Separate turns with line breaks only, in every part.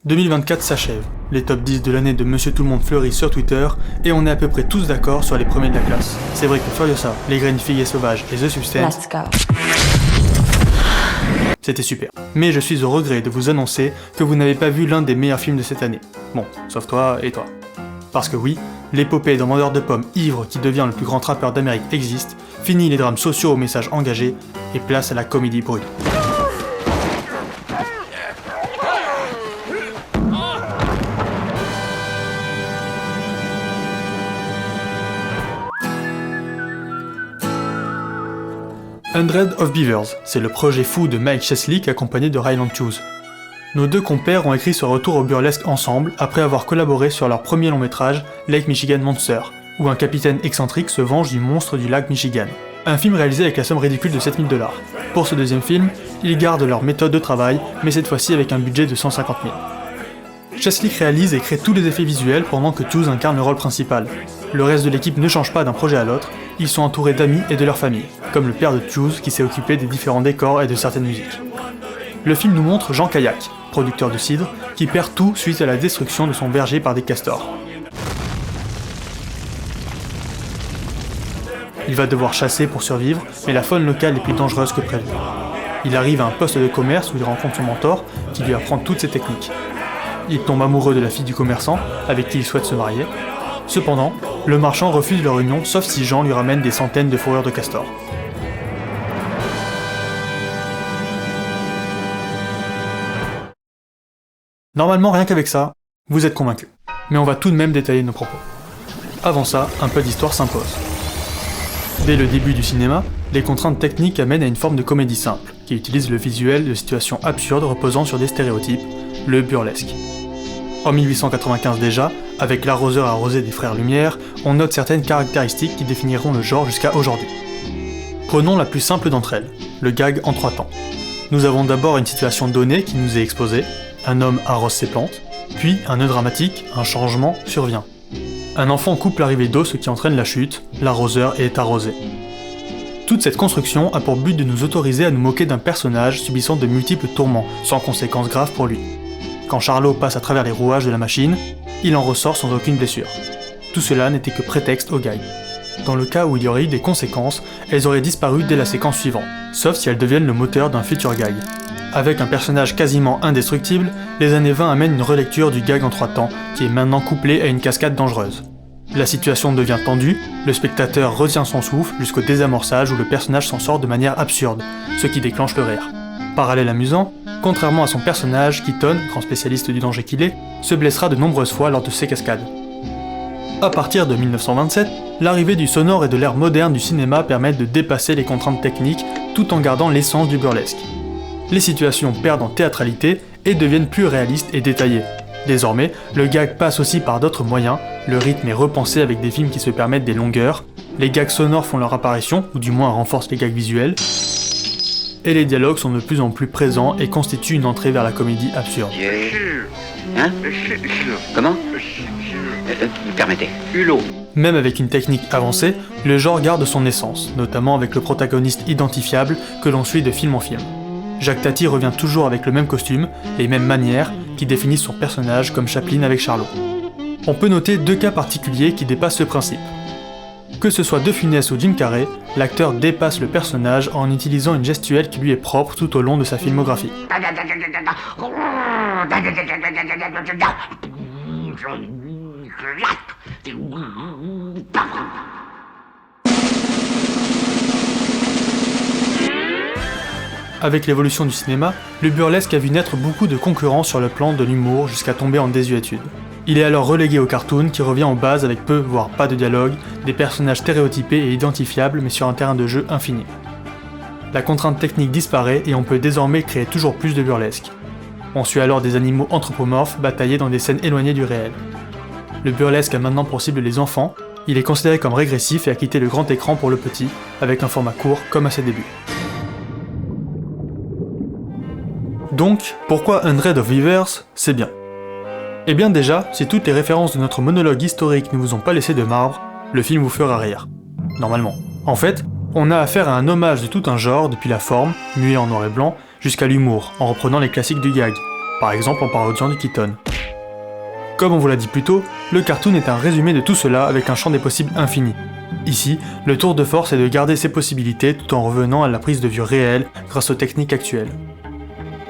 2024 s'achève, les top 10 de l'année de Monsieur Tout-le-Monde fleurissent sur Twitter, et on est à peu près tous d'accord sur les premiers de la classe. C'est vrai que Furiosa, Les Graines Figues et Sauvages et The Substance, c'était super. Mais je suis au regret de vous annoncer que vous n'avez pas vu l'un des meilleurs films de cette année. Bon, sauf toi et toi. Parce que oui, l'épopée d'un vendeur de pommes ivre qui devient le plus grand trappeur d'Amérique existe, finit les drames sociaux au message engagé, et place à la comédie brute. Hundred of Beavers, c'est le projet fou de Mike Cheslick accompagné de Ryland Hughes. Nos deux compères ont écrit ce retour au burlesque ensemble après avoir collaboré sur leur premier long métrage, Lake Michigan Monster, où un capitaine excentrique se venge du monstre du lac Michigan. Un film réalisé avec la somme ridicule de 7 000 $. Pour ce deuxième film, ils gardent leur méthode de travail, mais cette fois-ci avec un budget de 150 000. Cheslick réalise et crée tous les effets visuels pendant que Hughes incarne le rôle principal. Le reste de l'équipe ne change pas d'un projet à l'autre, ils sont entourés d'amis et de leur famille, comme le père de Hughes qui s'est occupé des différents décors et de certaines musiques. Le film nous montre Jean Caillac, producteur de cidre, qui perd tout suite à la destruction de son verger par des castors. Il va devoir chasser pour survivre, mais la faune locale est plus dangereuse que prévu. Il arrive à un poste de commerce où il rencontre son mentor, qui lui apprend toutes ses techniques. Il tombe amoureux de la fille du commerçant, avec qui il souhaite se marier. Cependant, le marchand refuse leur union sauf si Jean lui ramène des centaines de fourrures de castor. Normalement, rien qu'avec ça, vous êtes convaincus. Mais on va tout de même détailler nos propos. Avant ça, un peu d'histoire s'impose. Dès le début du cinéma, les contraintes techniques amènent à une forme de comédie simple, qui utilise le visuel de situations absurdes reposant sur des stéréotypes, le burlesque. En 1895 déjà, avec l'arroseur arrosé des Frères Lumière, on note certaines caractéristiques qui définiront le genre jusqu'à aujourd'hui. Prenons la plus simple d'entre elles, le gag en 3 temps. Nous avons d'abord une situation donnée qui nous est exposée, un homme arrose ses plantes, puis un nœud dramatique, un changement survient. Un enfant coupe l'arrivée d'eau, ce qui entraîne la chute, l'arroseur est arrosé. Toute cette construction a pour but de nous autoriser à nous moquer d'un personnage subissant de multiples tourments, sans conséquences graves pour lui. Quand Charlot passe à travers les rouages de la machine, il en ressort sans aucune blessure. Tout cela n'était que prétexte au gag. Dans le cas où il y aurait eu des conséquences, elles auraient disparu dès la séquence suivante, sauf si elles deviennent le moteur d'un futur gag. Avec un personnage quasiment indestructible, les années 20 amènent une relecture du gag en 3 temps, qui est maintenant couplé à une cascade dangereuse. La situation devient tendue, le spectateur retient son souffle jusqu'au désamorçage où le personnage s'en sort de manière absurde, ce qui déclenche le rire. Parallèle amusant, contrairement à son personnage, Keaton, grand spécialiste du danger qu'il est, se blessera de nombreuses fois lors de ces cascades. À partir de 1927, l'arrivée du sonore et de l'ère moderne du cinéma permettent de dépasser les contraintes techniques tout en gardant l'essence du burlesque. Les situations perdent en théâtralité et deviennent plus réalistes et détaillées. Désormais, le gag passe aussi par d'autres moyens, le rythme est repensé avec des films qui se permettent des longueurs, les gags sonores font leur apparition, ou du moins renforcent les gags visuels, et les dialogues sont de plus en plus présents et constituent une entrée vers la comédie absurde.
Hein? Comment? Permettez. Hulot.
Même avec une technique avancée, le genre garde son essence, notamment avec le protagoniste identifiable que l'on suit de film en film. Jacques Tati revient toujours avec le même costume, les mêmes manières, qui définissent son personnage comme Chaplin avec Charlot. On peut noter 2 cas particuliers qui dépassent ce principe. Que ce soit De Funès ou Jim Carrey, l'acteur dépasse le personnage en utilisant une gestuelle qui lui est propre tout au long de sa filmographie. Avec l'évolution du cinéma, le burlesque a vu naître beaucoup de concurrents sur le plan de l'humour jusqu'à tomber en désuétude. Il est alors relégué au cartoon qui revient aux bases avec peu voire pas de dialogue, des personnages stéréotypés et identifiables mais sur un terrain de jeu infini. La contrainte technique disparaît et on peut désormais créer toujours plus de burlesque. On suit alors des animaux anthropomorphes batailler dans des scènes éloignées du réel. Le burlesque a maintenant pour cible les enfants, il est considéré comme régressif et a quitté le grand écran pour le petit, avec un format court comme à ses débuts. Donc, pourquoi Hundred of Beavers, c'est bien? Eh bien déjà, si toutes les références de notre monologue historique ne vous ont pas laissé de marbre, le film vous fera rire. Normalement. En fait, on a affaire à un hommage de tout un genre, depuis la forme, muet en noir et blanc, jusqu'à l'humour, en reprenant les classiques du gag. par exemple en parodiant du Keaton. Comme on vous l'a dit plus tôt, le cartoon est un résumé de tout cela avec un champ des possibles infini. Ici, le tour de force est de garder ces possibilités tout en revenant à la prise de vue réelle grâce aux techniques actuelles.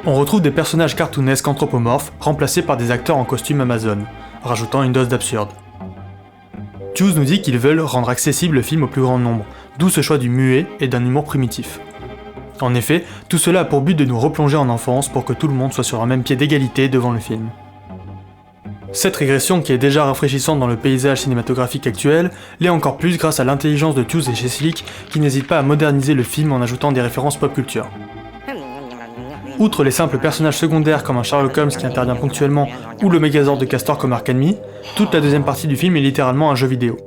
On retrouve des personnages cartoonesques anthropomorphes remplacés par des acteurs en costume Amazon, rajoutant une dose d'absurde. Choose nous dit qu'ils veulent rendre accessible le film au plus grand nombre, d'où ce choix du muet et d'un humour primitif. En effet, tout cela a pour but de nous replonger en enfance pour que tout le monde soit sur un même pied d'égalité devant le film. Cette régression, qui est déjà rafraîchissante dans le paysage cinématographique actuel, l'est encore plus grâce à l'intelligence de Choose et Cheslick qui n'hésitent pas à moderniser le film en ajoutant des références pop culture. Outre les simples personnages secondaires comme un Sherlock Holmes qui intervient ponctuellement ou le Megazord de Castor comme Arc Enemy, toute la deuxième partie du film est littéralement un jeu vidéo.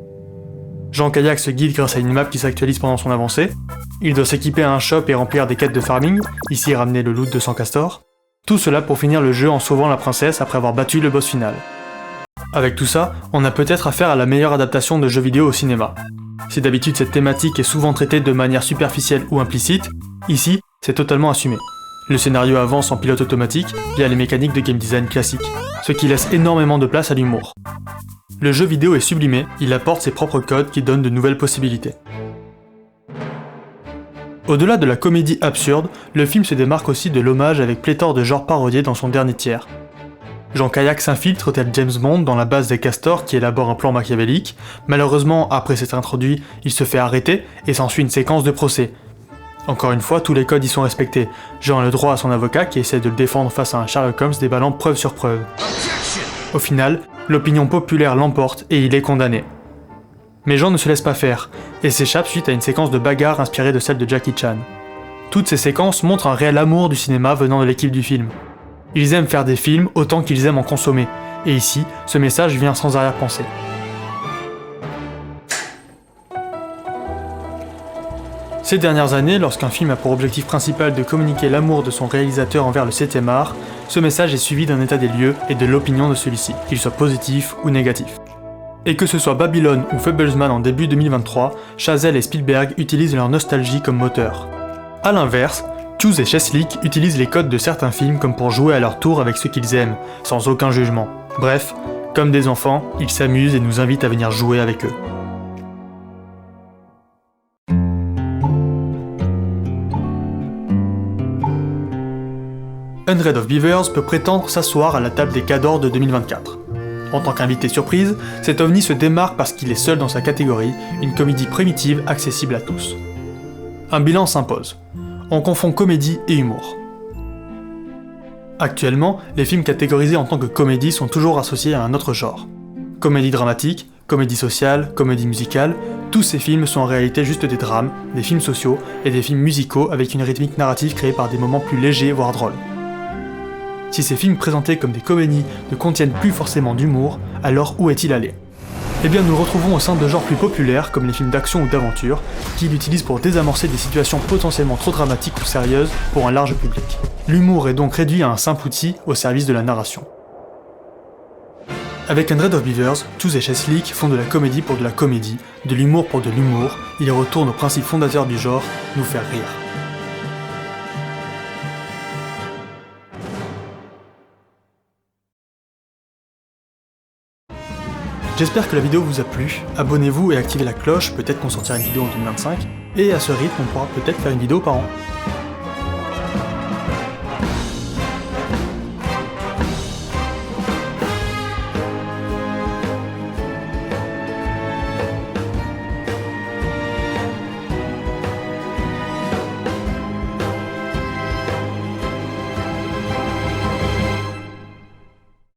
Jean Caillac se guide grâce à une map qui s'actualise pendant son avancée, il doit s'équiper à un shop et remplir des quêtes de farming, ici ramener le loot de 100 castors, tout cela pour finir le jeu en sauvant la princesse après avoir battu le boss final. Avec tout ça, on a peut-être affaire à la meilleure adaptation de jeux vidéo au cinéma. Si d'habitude cette thématique est souvent traitée de manière superficielle ou implicite, ici, c'est totalement assumé. Le scénario avance en pilote automatique via les mécaniques de game design classiques, ce qui laisse énormément de place à l'humour. Le jeu vidéo est sublimé, il apporte ses propres codes qui donnent de nouvelles possibilités. Au-delà de la comédie absurde, le film se démarque aussi de l'hommage avec pléthore de genres parodiés dans son dernier tiers. Jean Caillac s'infiltre tel James Bond dans la base des castors qui élabore un plan machiavélique. Malheureusement, après s'être introduit, il se fait arrêter et s'ensuit une séquence de procès. Encore une fois, tous les codes y sont respectés. Jean a le droit à son avocat qui essaie de le défendre face à un Sherlock Holmes déballant preuve sur preuve. Au final, l'opinion populaire l'emporte et il est condamné. Mais Jean ne se laisse pas faire, et s'échappe suite à une séquence de bagarre inspirée de celle de Jackie Chan. Toutes ces séquences montrent un réel amour du cinéma venant de l'équipe du film. Ils aiment faire des films autant qu'ils aiment en consommer, et ici, ce message vient sans arrière-pensée. Ces dernières années, lorsqu'un film a pour objectif principal de communiquer l'amour de son réalisateur envers le 7ème art, ce message est suivi d'un état des lieux et de l'opinion de celui-ci, qu'il soit positif ou négatif. Et que ce soit Babylone ou Fablesman en début 2023, Chazelle et Spielberg utilisent leur nostalgie comme moteur. A l'inverse, Choose et Cheslick utilisent les codes de certains films comme pour jouer à leur tour avec ceux qu'ils aiment, sans aucun jugement. Bref, comme des enfants, ils s'amusent et nous invitent à venir jouer avec eux. Hundred of Beavers peut prétendre s'asseoir à la table des cadors de 2024. En tant qu'invité surprise, cet ovni se démarque parce qu'il est seul dans sa catégorie, une comédie primitive accessible à tous. Un bilan s'impose. On confond comédie et humour. Actuellement, les films catégorisés en tant que comédie sont toujours associés à un autre genre. Comédie dramatique, comédie sociale, comédie musicale, tous ces films sont en réalité juste des drames, des films sociaux et des films musicaux avec une rythmique narrative créée par des moments plus légers voire drôles. Si ces films présentés comme des comédies ne contiennent plus forcément d'humour, alors où est-il allé ? Eh bien nous le retrouvons au sein de genres plus populaires comme les films d'action ou d'aventure, qui l'utilisent pour désamorcer des situations potentiellement trop dramatiques ou sérieuses pour un large public. L'humour est donc réduit à un simple outil au service de la narration. Avec Hundred of Beavers, Choose et Cheslick font de la comédie pour de la comédie, de l'humour pour de l'humour, ils retournent au principe fondateur du genre, nous faire rire. J'espère que la vidéo vous a plu, abonnez-vous et activez la cloche, peut-être qu'on sortira une vidéo en 2025, et à ce rythme on pourra peut-être faire une vidéo par an.